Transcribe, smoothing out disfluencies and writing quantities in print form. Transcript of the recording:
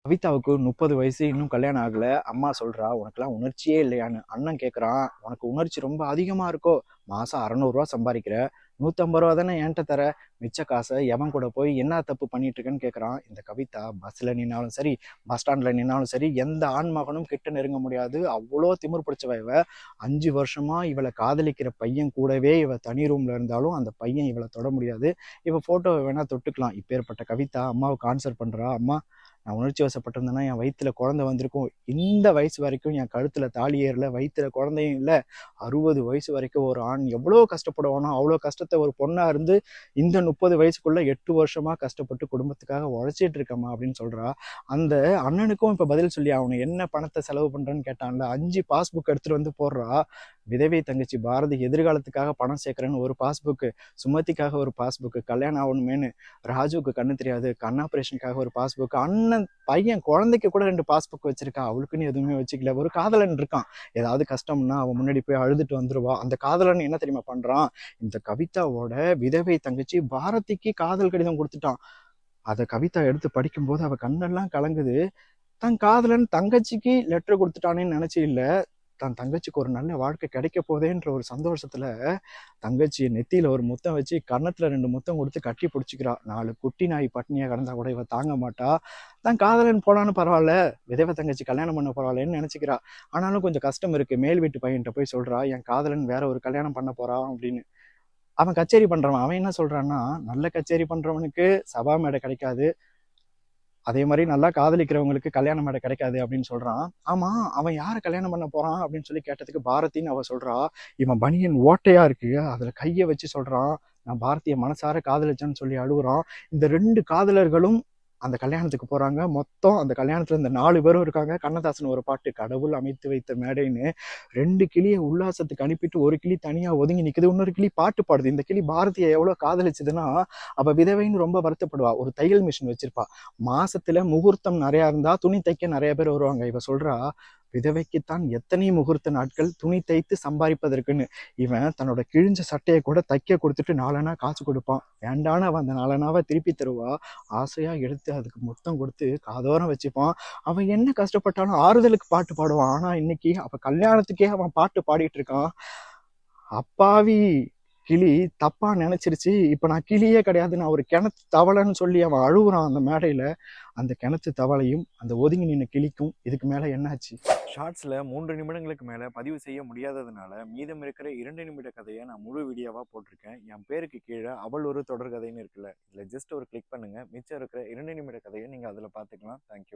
கவிதாவுக்கு 30 வயசு, இன்னும் கல்யாணம் ஆகல. அம்மா சொல்றா, "உனக்கெல்லாம் உணர்ச்சியே இல்லையான்னு?" அண்ணன் கேட்குறான், "உனக்கு உணர்ச்சி ரொம்ப அதிகமா இருக்கோ? மாசம் ரூ. 600 சம்பாதிக்கிற, ரூ. 150 தானே என்ட்ட தர. மிச்ச காசை எவன் கூட போய் என்ன தப்பு பண்ணிட்டு இருக்கேன்னு?" கேட்குறான். இந்த கவிதா பஸ்ஸில் நின்னாலும் சரி, பஸ் ஸ்டாண்டில் நின்னாலும் சரி, எந்த ஆண்மகனும் கிட்ட நெருங்க முடியாது. அவ்வளோ திமிர் பிடிச்சவ இவ. 5 வருஷமா இவளை காதலிக்கிற பையன் கூடவே இவ தனி ரூம்ல இருந்தாலும் அந்த பையன் இவளை தொட முடியாது. இவ ஃபோட்டோவை வேணா தொட்டுக்கலாம். இப்பேற்பட்ட கவிதா அம்மாவுக்கு ஆன்சர் பண்றா, "அம்மா, நான் உணர்ச்சி வசப்பட்டிருந்தேன்னா என் வயிற்றுல குழந்தை வந்திருக்கும். இந்த வயசு வரைக்கும் என் கழுத்துல தாலி ஏறல, வயிற்றுல குழந்தையும் இல்லை. 60 வயசு வரைக்கும் ஒரு ஆண் எவ்வளோ கஷ்டப்படுவானோ அவ்வளோ கஷ்டத்தை ஒரு பொண்ணா இருந்து இந்த 30 வயசுக்குள்ள 8 வருஷமா கஷ்டப்பட்டு குடும்பத்துக்காக உழைச்சிட்டு இருக்கம்மா" அப்படின்னு சொல்றா. அந்த அண்ணனுக்கும் இப்ப பதில் சொல்லி அவனை என்ன பணத்தை செலவு பண்றேன்னு கேட்டான்ல, 5 பாஸ்புக் எடுத்துட்டு வந்து போடுறா. விதவை தங்கச்சி பாரதி எதிர்காலத்துக்காக பணம் சேர்க்கிறேன்னு ஒரு பாஸ்புக்கு, சுமதிக்காக ஒரு பாஸ்புக்கு, கல்யாணம் ஆகணுமேனு ராஜுவுக்கு கண்ணு தெரியாது கண் ஆப்ரேஷனுக்காக ஒரு பாஸ்புக், அண்ணன் பையன் குழந்தைக்கு கூட 2 பாஸ்புக் வச்சிருக்கா, அவளுக்குன்னு எதுவுமே வச்சுக்கல. ஒரு காதலன் இருக்கான், ஏதாவது கஷ்டம்னா அவன் முன்னாடி போய் அழுதுட்டு வந்துருவா. அந்த காதலன் என்ன தெரியுமா பண்றான்? இந்த கவிதாவோட விதவை தங்கச்சி பாரதிக்கு காதல் கடிதம் கொடுத்துட்டான். அதை கவிதா எடுத்து படிக்கும்போது அவ கண்ணெல்லாம் கலங்குது. தன் காதலன் தங்கச்சிக்கு லெட்டர் கொடுத்துட்டானேன்னு நினைச்சு இல்ல, தன் தங்கச்சிக்கு ஒரு நல்ல வாழ்க்கை கிடைக்க போதேன்ற ஒரு சந்தோஷத்துல தங்கச்சியை நெத்தியில ஒரு முத்தம் வச்சு கன்னத்துல 2 முத்தம் கொடுத்து கட்டி பிடிச்சிக்கிறா. 4 குட்டி நாய் பட்னியா கிடந்தா கூட இவ தாங்க மாட்டா. தான் காதலன் போனான்னு பரவாயில்ல, விதவை தங்கச்சி கல்யாணம் பண்ண பரவாயில்லன்னு நினைச்சுக்கிறா. ஆனாலும் கொஞ்சம் கஷ்டம் இருக்கு. மேல் வீட்டு பையன்கிட்ட போய் சொல்றா, என் காதலன் வேற ஒரு கல்யாணம் பண்ண போறான் அப்படின்னு. அவன் கச்சேரி பண்றவன். அவன் என்ன சொல்றான்னா, நல்ல கச்சேரி பண்றவனுக்கு சபா மேடை கிடைக்காது, அதே மாதிரி நல்லா காதலிக்கிறவங்களுக்கு கல்யாண மேடை கிடைக்காது அப்படின்னு சொல்றான். ஆமா, அவன் யாரை கல்யாணம் பண்ண போறான் அப்படின்னு சொல்லி கேட்டதுக்கு பாரதின்னு அவ சொல்றா. இவன் பனியன் ஓட்டையா இருக்கு, அதுல கையை வச்சு சொல்றான், நான் பாரதிய மனசார காதலிச்சேன்னு சொல்லி அழுகுறான். இந்த 2 காதலர்களும் அந்த கல்யாணத்துக்கு போறாங்க. மொத்தம் அந்த கல்யாணத்துல இந்த 4 பேரும் இருக்காங்க. கண்ணதாசன் ஒரு பாட்டு, கடவுள் அமைத்து வைத்த மேடைன்னு. 2 கிளியை உல்லாசத்துக்கு அனுப்பிட்டு ஒரு கிளி தனியா ஒதுங்கி நிக்குது, இன்னொரு கிளி பாட்டு பாடுது. இந்த கிளி பாரதியை எவ்வளவு காதலிச்சதுன்னா, அவ விதவைன்னு ரொம்ப வருத்தப்படுவா. ஒரு தையல் மிஷின் வச்சிருப்பா. மாசத்துல முகூர்த்தம் நிறைய இருந்தா துணி தைக்க நிறைய பேர் வருவாங்க. இவ சொல்றா, விதவைக்குத்தான் எத்தனை முகூர்த்த நாட்கள் துணி தைத்து சம்பாதிப்பதற்குன்னு. இவன் தன்னோட கிழிஞ்ச சட்டையை கூட தைக்க கொடுத்துட்டு 4 காசு கொடுப்பான். வேண்டான்னு அவன் அந்த 4 திருப்பி தருவா. ஆசையா எடுத்து அதுக்கு முத்தம் கொடுத்து காதோரம் வச்சுப்பான். அவன் என்ன கஷ்டப்பட்டாலும் ஆறுதலுக்கு பாட்டு பாடுவான். ஆனா இன்னைக்கு அவ கல்யாணத்துக்கே அவன் பாட்டு பாடிட்டு இருக்கான். அப்பாவி கிளி தப்பா நினைச்சிருச்சு, இப்ப நான் கிளியே கிடையாது, நான் ஒரு கிணத்து தவளைன்னு சொல்லி அவன் அழுகுறான் அந்த மேடையில. அந்த கிணத்து தவளையும் அந்த ஒதுங்கி நின்ன கிளிக்கும் இதுக்கு மேல என்னாச்சு? ஷார்ட்ஸ்ல 3 நிமிடங்களுக்கு மேல பதிவு செய்ய முடியாததுனால மீதம் இருக்கிற 2 நிமிட கதையை நான் முழு வீடியோவா போட்டிருக்கேன். என் பேருக்கு கீழே அவள் ஒரு தொடர் கதைன்னு இருக்குல்ல, இதுல ஜஸ்ட் ஒரு கிளிக் பண்ணுங்க, மிச்சம் இருக்கிற 2 நிமிட கதையை நீங்க அதுல பாத்துக்கலாம். தேங்க்யூ.